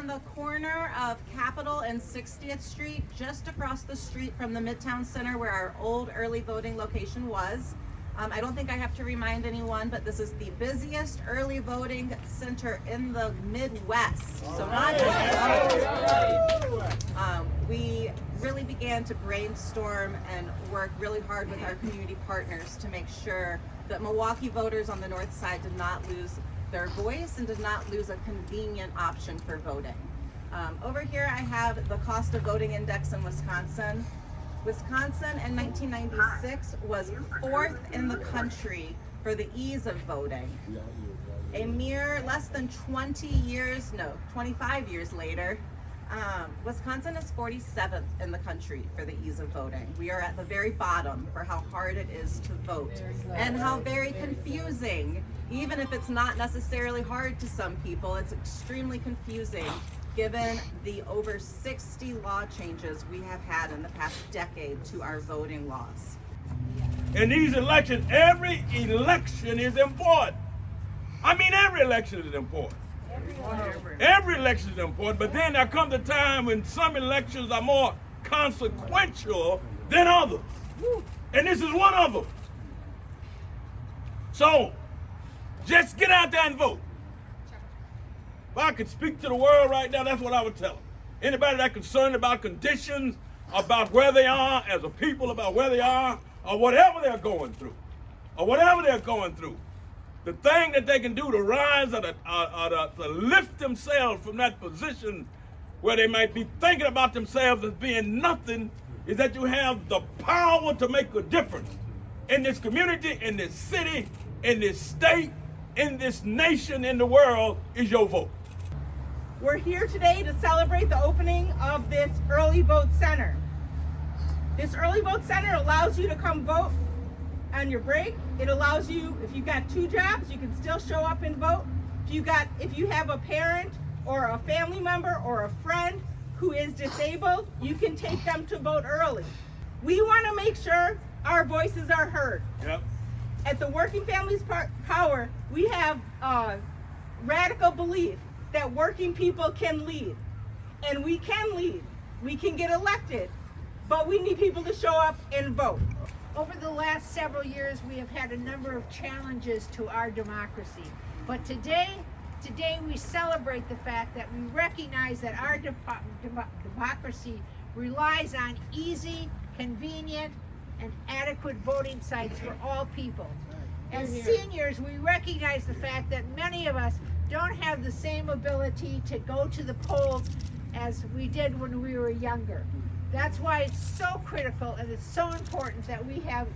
on the corner of Capitol and 60th Street, just across the street from the Midtown Center where our old early voting location was. I don't think I have to remind anyone, but this is the busiest early voting center in the Midwest. So not just we really began to brainstorm and work really hard with our community partners to make sure that Milwaukee voters on the north side did not lose their voice and did not lose a convenient option for voting. Over here I have the cost of voting index in Wisconsin. Wisconsin in 1996 was 4th in the country for the ease of voting. A mere less than 25 years later, Wisconsin is 47th in the country for the ease of voting. We are at the very bottom for how hard it is to vote and how very confusing, even if it's not necessarily hard to some people, it's extremely confusing given the over 60 law changes we have had in the past decade to our voting laws. In these elections, every election is important. I mean, every election is important. Every election is important, but then there comes a time when some elections are more consequential than others. And this is one of them. So, just get out there and vote. If I could speak to the world right now, that's what I would tell them. Anybody that's concerned about conditions, about where they are as a people, about where they are, or whatever they're going through, the thing that they can do to rise or to lift themselves from that position where they might be thinking about themselves as being nothing is that you have the power to make a difference in this community, in this city, in this state, in this nation, in the world, is your vote. We're here today to celebrate the opening of this early vote center. This early vote center allows you to come vote on your break. It allows you, if you've got 2 jobs, you can still show up and vote. If you have a parent or a family member or a friend who is disabled, you can take them to vote early. We want to make sure our voices are heard. Yep. At the Working Families Power, we have a radical belief that working people can lead. And we can lead. We can get elected. But we need people to show up and vote. Over the last several years, we have had a number of challenges to our democracy. But today we celebrate the fact that we recognize that our democracy relies on easy, convenient, and adequate voting sites for all people. As seniors, we recognize the fact that many of us don't have the same ability to go to the polls as we did when we were younger. That's why it's so critical and it's so important that we have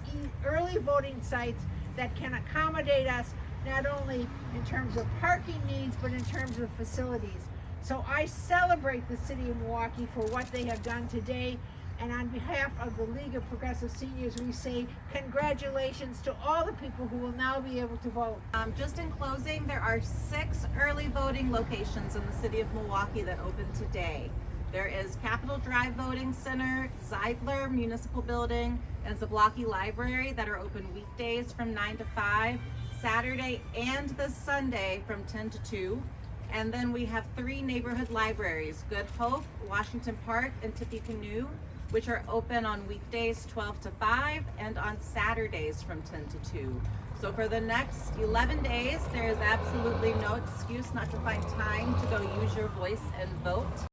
early voting sites that can accommodate us not only in terms of parking needs, but in terms of facilities. So I celebrate the city of Milwaukee for what they have done today. And on behalf of the League of Progressive Seniors, we say congratulations to all the people who will now be able to vote. Just in closing, there are 6 early voting locations in the city of Milwaukee that open today. There is Capitol Drive Voting Center, Zeidler Municipal Building, and Zablocki Library that are open weekdays from 9 to 5, Saturday and this Sunday from 10 to 2. And then we have 3 neighborhood libraries, Good Hope, Washington Park, and Tippecanoe, which are open on weekdays 12 to 5 and on Saturdays from 10 to 2. So for the next 11 days, there is absolutely no excuse not to find time to go use your voice and vote.